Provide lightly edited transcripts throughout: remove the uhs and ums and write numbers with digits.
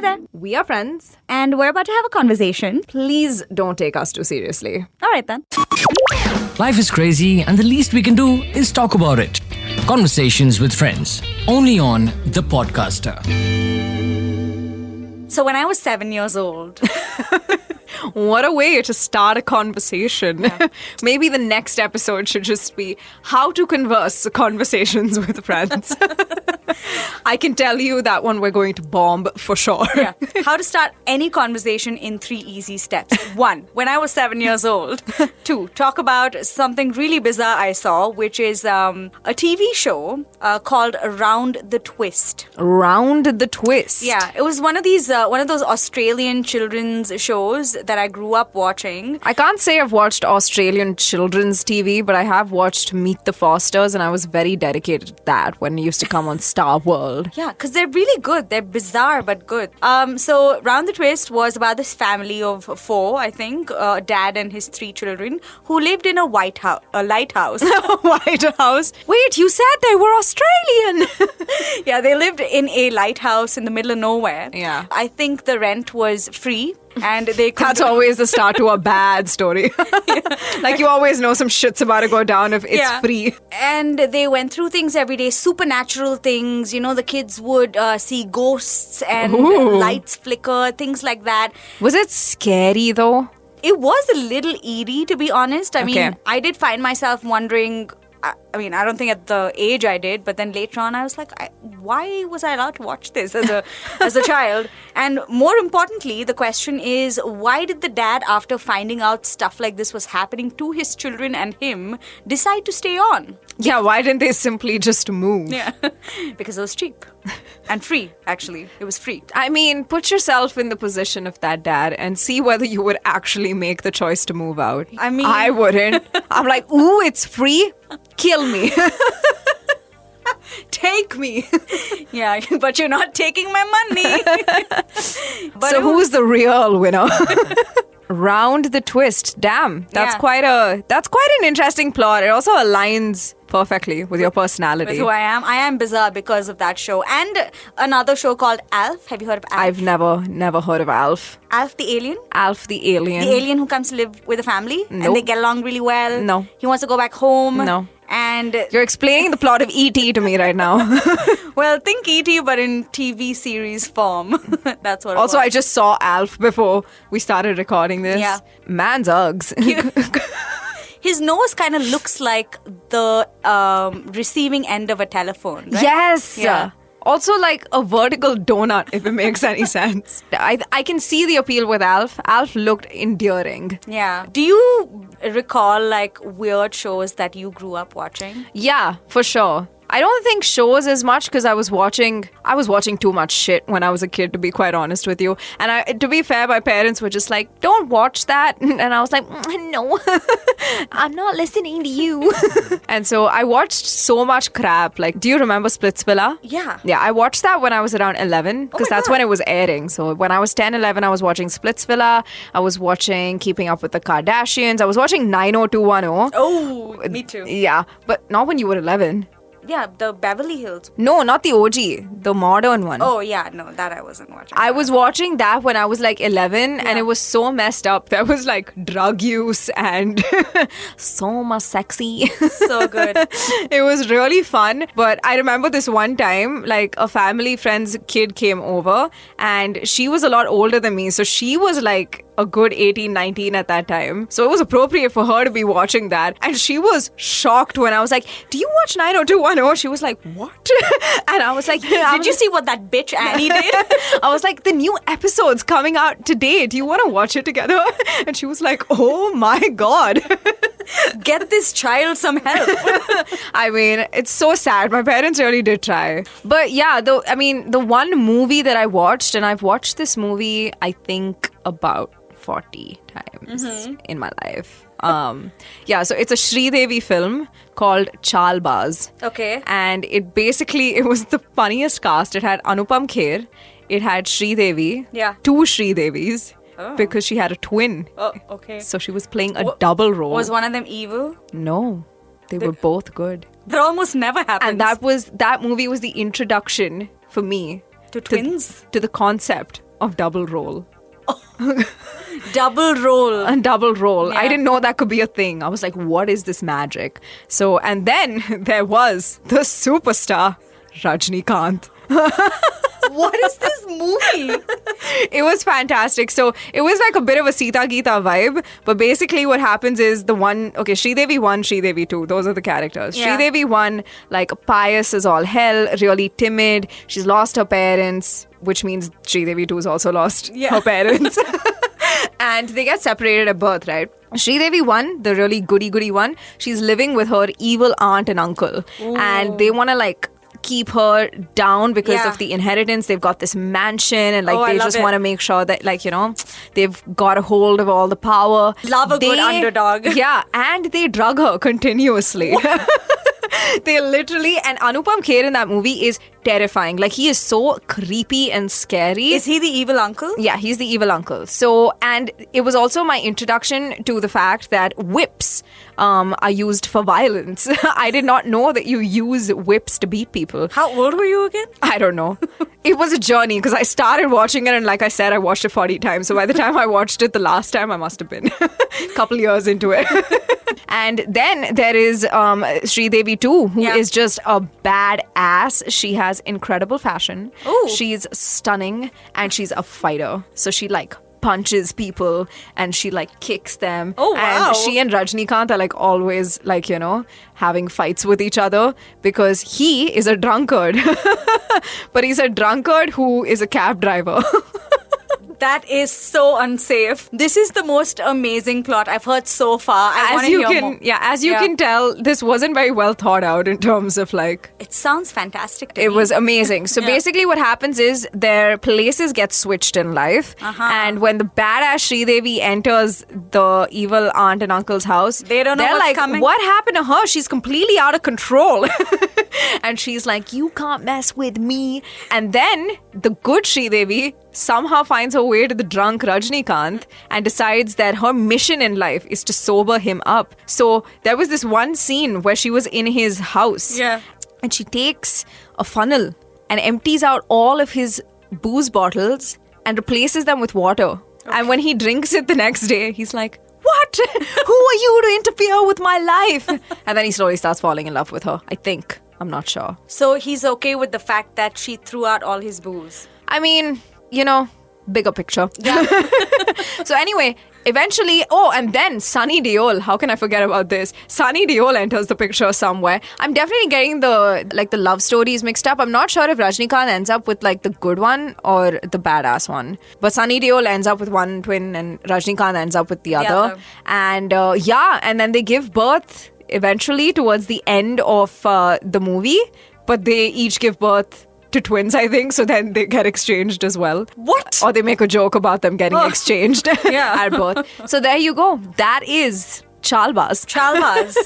there. We are friends. And we're about to have a conversation. Please don't take us too seriously. All right, then. Life is crazy, and the least we can do is talk about it. Conversations with friends, only on The Podcaster. So when I was 7 years old... What a way to start a conversation. Yeah. Maybe the next episode should just be how to converse conversations with friends. I can tell you that one we're going to bomb for sure. Yeah. How to start any conversation in 3 easy steps. 1, when I was 7 years old. 2, talk about something really bizarre I saw, which is a TV show called Round the Twist. Round the Twist. Yeah, it was one of those Australian children's shows that I grew up watching. I can't say I've watched Australian children's TV, but I have watched Meet the Fosters, and I was very dedicated to that when it used to come on Star World. Yeah, because they're really good. They're bizarre but good. So Round the Twist was about this family of 4, I think, a dad and his 3 children, who lived in a lighthouse. White House. Wait, you said they were Australian. Yeah, they lived in a lighthouse in the middle of nowhere. Yeah. I think the rent was free. And they could... That's always the start to a bad story. Like you always know some shit's about to go down if it's free. And they went through things every day, supernatural things. You know, the kids would see ghosts and lights flicker, things like that. Was it scary though? It was a little eerie, to be honest. I mean, I did find myself wondering... I mean, I don't think at the age I did, but then later on I was like, why was I allowed to watch this as a child? And more importantly, the question is, why did the dad, after finding out stuff like this was happening to his children and him, decide to stay on? Yeah, why didn't they simply just move? Yeah, because it was cheap. And free, actually. It was free. I mean, put yourself in the position of that dad and see whether you would actually make the choice to move out. I mean... I wouldn't. I'm like, ooh, it's free? Kill me. Take me. Yeah, but you're not taking my money. So who's the real winner? Round the Twist. Damn, that's quite an interesting plot. It also aligns perfectly with your personality. With who I am. I am bizarre because of that show. And another show called Alf. Have you heard of Alf? I've never heard of Alf. Alf the alien? Alf the alien. The alien who comes to live with a family? Nope. And they get along really well? No. He wants to go back home? No. And you're explaining the plot of E.T. to me right now. Well, think E.T. but in TV series form. That's what it Also, was. I just saw Alf before we started recording this. Yeah. Man's Uggs. His nose kind of looks like the receiving end of a telephone, right? Yes. Yeah. Also like a vertical donut, if it makes any sense. I can see the appeal with Alf. Alf looked endearing. Yeah. Do you recall like weird shows that you grew up watching? Yeah, for sure. I don't think shows as much because I was watching too much shit when I was a kid, to be quite honest with you. And to be fair, my parents were just like, don't watch that. And I was like, no, I'm not listening to you. And so I watched so much crap. Like, do you remember Splitsvilla? Yeah. Yeah, I watched that when I was around 11 because that's when it was airing. So when I was 10, 11, I was watching Splitsvilla. I was watching Keeping Up with the Kardashians. I was watching 90210. Oh, me too. Yeah, but not when you were 11. Yeah, the Beverly Hills. No, not the OG, the modern one. Oh, yeah, no, that I wasn't watching. I was watching that when I was like 11 and it was so messed up. There was like drug use and so much sexy. So good. It was really fun. But I remember this one time, like a family friend's kid came over and she was a lot older than me. So she was like a good 18, 19 at that time. So it was appropriate for her to be watching that. And she was shocked when I was like, do you watch 90210? She was like, what? And I was like, did you see what that bitch Annie did? I was like, the new episode's coming out today. Do you want to watch it together? And she was like, oh my God. Get this child some help. I mean, it's so sad. My parents really did try. But yeah, the one movie that I watched, and I've watched this movie, I think about 40 times in my life. So it's a Sridevi film called Chalbaz. Okay. And it was the funniest cast. It had Anupam Kher. It had Sridevi. Yeah. 2 Sridevis. Oh. Because she had a twin. Oh, okay. So she was playing a double role. Was one of them evil? No. They were both good. That almost never happens. And that movie was the introduction for me to twins? To the concept of double roll. Double roll. A double roll. Yeah. I didn't know that could be a thing. I was like, what is this magic? So, and then there was the superstar, Rajnikant. What is this movie? It was fantastic. So it was like a bit of a Sita Geeta vibe. But basically what happens is Sridevi 1, Sridevi 2. Those are the characters. Yeah. Sridevi 1, like pious as all hell, really timid. She's lost her parents, which means Sridevi 2 has also lost her parents. And they get separated at birth, right? Sridevi 1, the really goody one, she's living with her evil aunt and uncle. Ooh. And they want to like keep her down because of the inheritance. They've got this mansion and like they just want to make sure that like, you know, they've got a hold of all the power. Love a good underdog. Yeah, and they drug her continuously. They literally, and Anupam Kher in that movie is terrifying. Like, he is so creepy and scary. Is he the evil uncle? Yeah, he's the evil uncle. So, and it was also my introduction to the fact that whips are used for violence. I did not know that you use whips to beat people. How old were you again? I don't know. It was a journey because I started watching it and like I said, I watched it 40 times. So by the time I watched it the last time, I must have been a couple years into it. And then there is Sridevi 2, who is just a badass. She has incredible fashion. Ooh. She's stunning and she's a fighter. So she like punches people and she like kicks them. Oh, wow. And she and Rajnikant are like always like, you know, having fights with each other because he is a drunkard. But he's a drunkard who is a cab driver. That is so unsafe. This is the most amazing plot I've heard so far. I want to hear more. Yeah, as you can tell, this wasn't very well thought out in terms of like... It sounds fantastic to me. It was amazing. So basically what happens is their places get switched in life. And when the badass Sridevi enters the evil aunt and uncle's house, they don't know what's like, coming. What happened to her? She's completely out of control. And she's like, you can't mess with me. And then the good Sridevi somehow finds her way to the drunk Rajnikant and decides that her mission in life is to sober him up. So there was this one scene where she was in his house. Yeah. And she takes a funnel and empties out all of his booze bottles and replaces them with water. Okay. And when he drinks it the next day, he's like, what? Who are you to interfere with my life? And then he slowly starts falling in love with her, I think. I'm not sure. So he's okay with the fact that she threw out all his booze. I mean, you know, bigger picture. Yeah. So anyway, eventually, and then Sunny Deol, how can I forget about this? Sunny Deol enters the picture somewhere. I'm definitely getting the love stories mixed up. I'm not sure if Rajnikant ends up with like the good one or the badass one. But Sunny Deol ends up with one twin and Rajnikant ends up with the other. And and then they give birth eventually towards the end of the movie. But they each give birth to twins, I think, so then they get exchanged as well. What? Or they make a joke about them getting exchanged at birth. So there you go. That is Chalbaz. Chalbaz.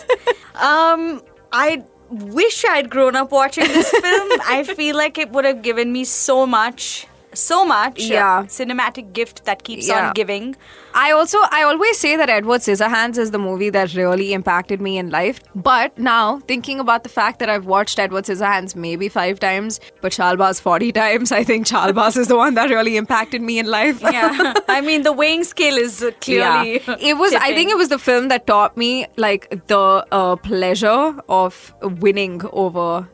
I wish I'd grown up watching this film. I feel like it would have given me so much cinematic gift that keeps on giving. I always say that Edward Scissorhands is the movie that really impacted me in life. But now, thinking about the fact that I've watched Edward Scissorhands maybe 5 times, but Chalbaz 40 times, I think Chalbaz is the one that really impacted me in life. Yeah. I mean, the weighing scale is clearly It was. I think it was the film that taught me like the pleasure of winning over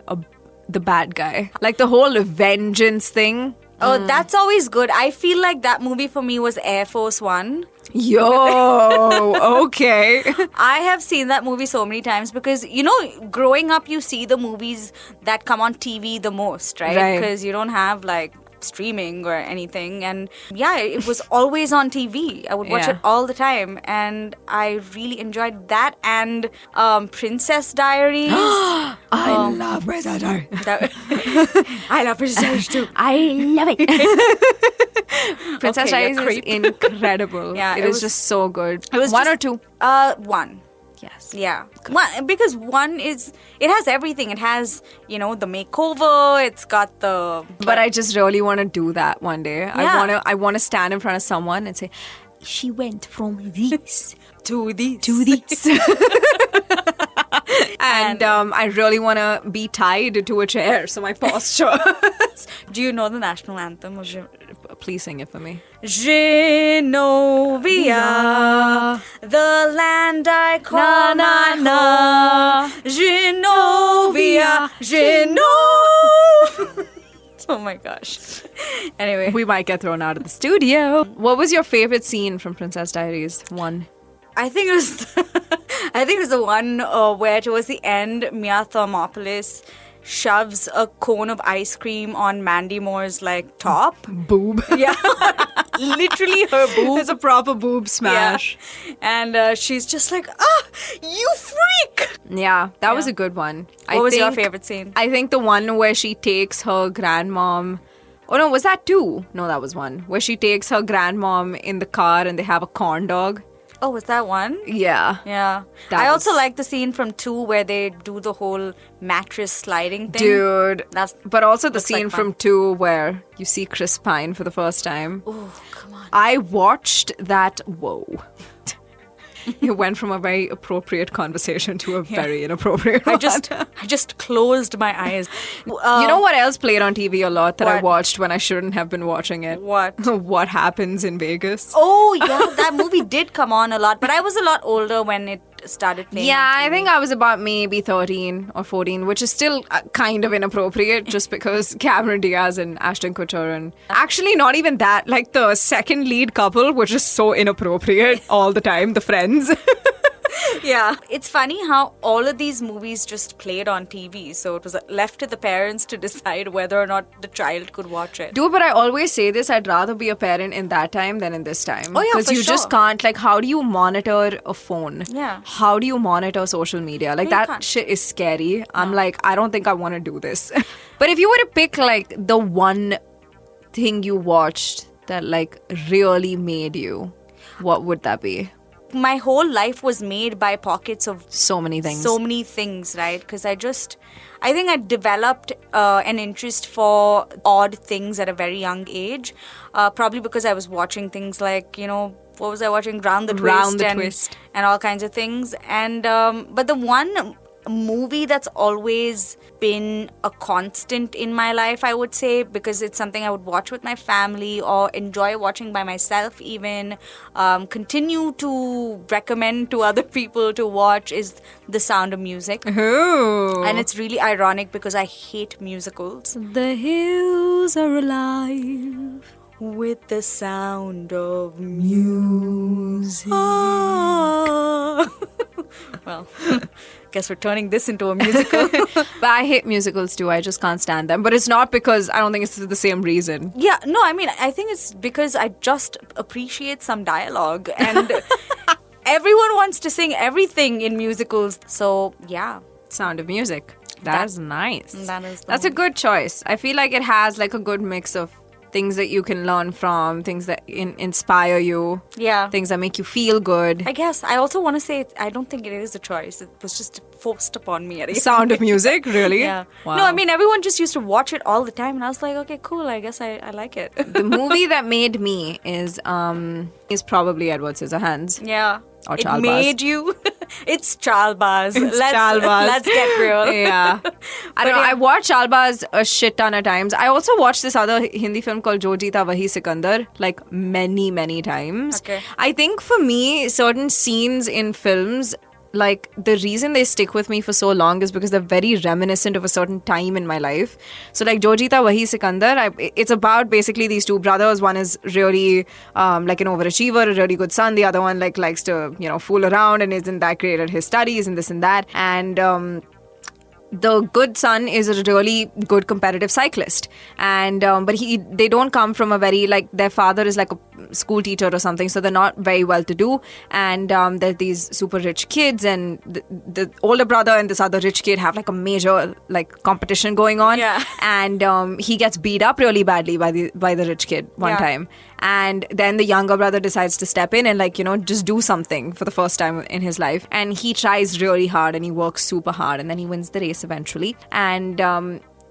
the bad guy. Like the whole vengeance thing. Oh, that's always good. I feel like that movie for me was Air Force One. Yo, okay. I have seen that movie so many times because, you know, growing up, you see the movies that come on TV the most, right? Because you don't have like streaming or anything. And yeah, it was always on TV. I would watch it all the time. And I really enjoyed that and Princess Diaries. I love Princess Diaries. I love Princess Diaries too. I love it. Princess Diaries is incredible. Yeah, it was just so good. It was one or two? One. Yes. Yeah. One, because one is, it has everything. It has, you know, the makeover. It's got the... But I just really want to do that one day. Yeah. I want to stand in front of someone and say, she went from this to this. To this. And I really want to be tied to a chair, so my posture. Do you know the national anthem of Please sing it for me. Genovia, the land I call my home. Genovia, Oh my gosh. Anyway. We might get thrown out of the studio. What was your favorite scene from Princess Diaries 1? I think it was the one where towards the end, Mia Thermopolis shoves a cone of ice cream on Mandy Moore's top. Boob. Yeah. Literally her boob. It's a proper boob smash. Yeah. And she's just like, you freak! Yeah, that was a good one. What was your favorite scene? I think the one where she takes her grandmom. Oh no, was that 2? No, that was 1. Where she takes her grandmom in the car and they have a corn dog. Oh, was that one? Yeah. Yeah. I also like the scene from 2 where they do the whole mattress sliding thing. Dude. But also the scene like from 2 where you see Chris Pine for the first time. Oh, come on. I watched that. Whoa. It went from a very appropriate conversation to a very inappropriate one. I just closed my eyes. You know what else played on TV a lot that I What? watched when I shouldn't have been watching it? What? What Happens in Vegas? Oh, yeah, that movie did come on a lot, but I was a lot older when it started playing. Yeah, on TV. I think I was about maybe 13 or 14, which is still kind of inappropriate just because Cameron Diaz and Ashton Kutcher and actually not even that, like the second lead couple were just so inappropriate all the time, the friends. Yeah. It's funny how all of these movies just played on TV, so it was left to the parents to decide whether or not the child could watch it. Dude, but I always say this, I'd rather be a parent in that time than in this time. Oh, yeah, because for you just sure. can't, like, how do you monitor a phone? Yeah. How do you monitor social media? Like, No, you that can't. shit is scary. I'm like, I don't think I want to do this. But if you were to pick, like, the one thing you watched that, like, really made you, what would that be? My whole life was made by pockets of So many things. so many things, right? Because I think I developed an interest for odd things at a very young age. Probably because I was watching things like, what was I watching? Round the Twist. And all kinds of things. And but the one movie that's always been a constant in my life, I would say, because it's something I would watch with my family or enjoy watching by myself even, continue to recommend to other people to watch, is The Sound of Music. Ooh. And it's really ironic because I hate musicals. The hills are alive. With the sound of music. Well, guess we're turning this into a musical. But I hate musicals too. I just can't stand them. But it's not because I don't think it's the same reason. Yeah, no, I mean, I think it's because I just appreciate some dialogue. And everyone wants to sing everything in musicals. So, yeah. Sound of Music. That's nice. That's a good choice. I feel like it has like a good mix of things that you can learn from, things that inspire you, Yeah. things that make you feel good. I guess. I also want to say, I don't think it is a choice. It was just forced upon me. Sound of Music, really? Yeah. Wow. No, I mean, everyone just used to watch it all the time. And I was like, okay, cool. I guess I like it. The movie that made me is probably Edward Scissorhands. Yeah. Or it Chalbaz. made you. It's Chalbaz. Chalbaz. Let's get real. Yeah. I don't know. I watched Chalbaz a shit ton of times. I also watched this other Hindi film called Jo Jeeta Wahi Sikandar like many, many times. Okay. I think for me, certain scenes in films, like the reason they stick with me for so long is because they're very reminiscent of a certain time in my life. So like Jo Jeeta Wahi Sikandar, it's about basically these two brothers. One is really like an overachiever, a really good son. The other one like likes to fool around and isn't that great at his studies and this and that. And the good son is a really good competitive cyclist, and but they don't come from a very like their father is like a school teacher or something, so they're not very well to do, and there's these super rich kids, and the older brother and this other rich kid have like a major like competition going on, Yeah. and he gets beat up really badly by the rich kid one Yeah. time, and then the younger brother decides to step in and like just do something for the first time in his life, and he tries really hard and he works super hard, and then he wins the race eventually, and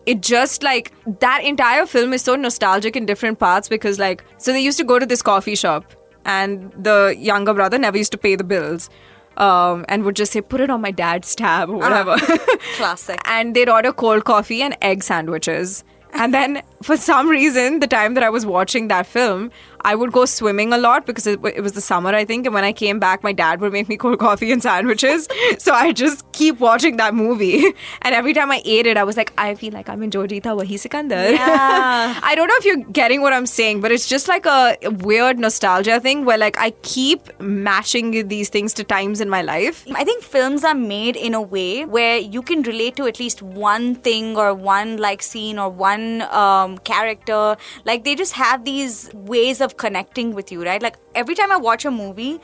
it just like that entire film is so nostalgic in different parts because like so they used to go to this coffee shop and the younger brother never used to pay the bills and would just say put it on my dad's tab or whatever. Classic. And they'd order cold coffee and egg sandwiches. And then for some reason, the time that I was watching that film, I would go swimming a lot because it was the summer, I think. And when I came back, my dad would make me cold coffee and sandwiches. So I just keep watching that movie. And every time I ate it, I was like, I feel like I'm in Jodita Wahi Sikandar. Yeah. I don't know if you're getting what I'm saying, but it's just like a weird nostalgia thing where like I keep matching these things to times in my life. I think films are made in a way where you can relate to at least one thing or one like scene or one character. Like they just have these ways of connecting with you, right? Like every time I watch a movie,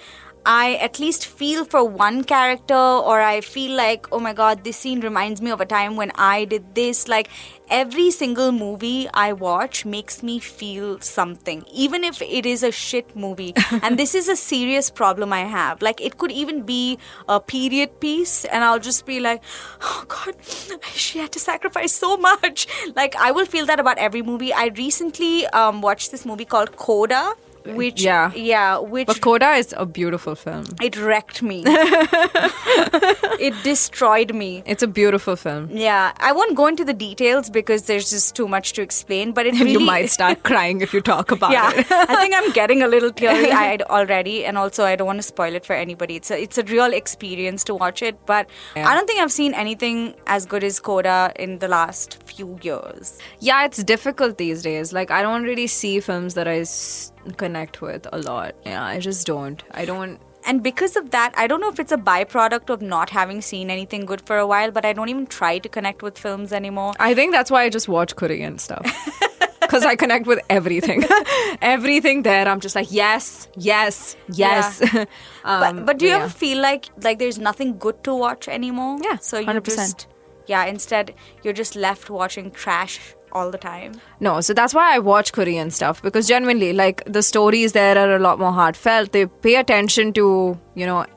I at least feel for one character, or I feel like, oh my god, this scene reminds me of a time when I did this. Like every single movie I watch makes me feel something, even if it is a shit movie. And this is a serious problem I have. Like it could even be a period piece and I'll just be like, oh god, she had to sacrifice so much. Like I will feel that about every movie. I recently watched this movie called Coda. Which But Coda is a beautiful film. It wrecked me. It destroyed me. It's a beautiful film. Yeah, I won't go into the details because there's just too much to explain. But it really, you might start crying if you talk about it. I think I'm getting a little teary-eyed already, and also I don't want to spoil it for anybody. It's a real experience to watch it, but I don't think I've seen anything as good as Coda in the last few years. Yeah, it's difficult these days. Like I don't really see films that I connect with a lot. Yeah, I just don't. And because of that, I don't know if it's a byproduct of not having seen anything good for a while, but I don't even try to connect with films anymore. I think that's why I just watch Korean stuff. Because I connect with everything. Everything there, I'm just like, yes. Yeah. But do you ever feel like there's nothing good to watch anymore? Yeah, so you 100%. Instead you're just left watching trash all the time. No, so that's why I watch Korean stuff, because genuinely, like, the stories there are a lot more heartfelt. They pay attention to,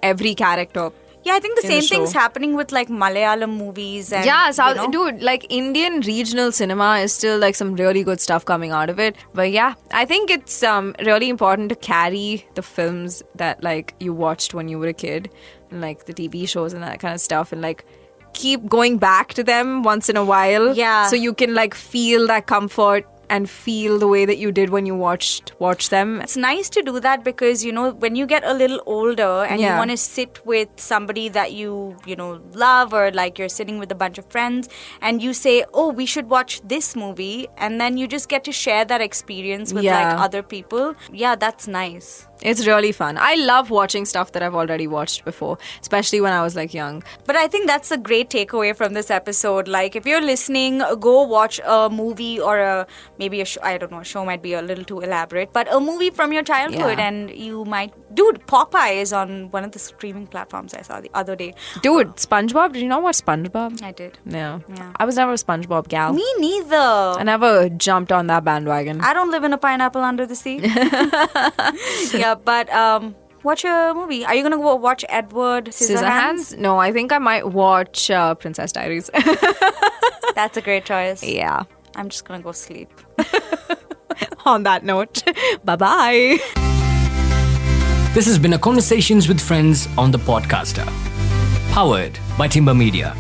every character. Yeah, I think the same thing's happening with like Malayalam movies and dude, like Indian regional cinema is still like some really good stuff coming out of it. But yeah, I think it's really important to carry the films that like you watched when you were a kid, and like the TV shows and that kind of stuff, and like keep going back to them once in a while. Yeah. So you can like feel that comfort and feel the way that you did when you watch them. It's nice to do that because, when you get a little older and you want to sit with somebody that you love, or like you're sitting with a bunch of friends and you say, oh, we should watch this movie, and then you just get to share that experience with like other people. Yeah, that's nice. It's really fun. I love watching stuff that I've already watched before, especially when I was like young. But I think that's a great takeaway from this episode. Like, if you're listening, go watch a movie or maybe a show. I don't know, a show might be a little too elaborate, but a movie from your childhood, and you might... Dude, Popeye is on one of the streaming platforms I saw the other day. Dude, SpongeBob? Did you not watch SpongeBob? I did. No. Yeah. I was never a SpongeBob gal. Me neither. I never jumped on that bandwagon. I don't live in a pineapple under the sea. Yeah, but watch a movie. Are you going to go watch Edward Scissorhands? No, I think I might watch Princess Diaries. That's a great choice. Yeah. I'm just going to go sleep. On that note, bye-bye. This has been a Conversations with Friends on the Podcaster, powered by Timber Media.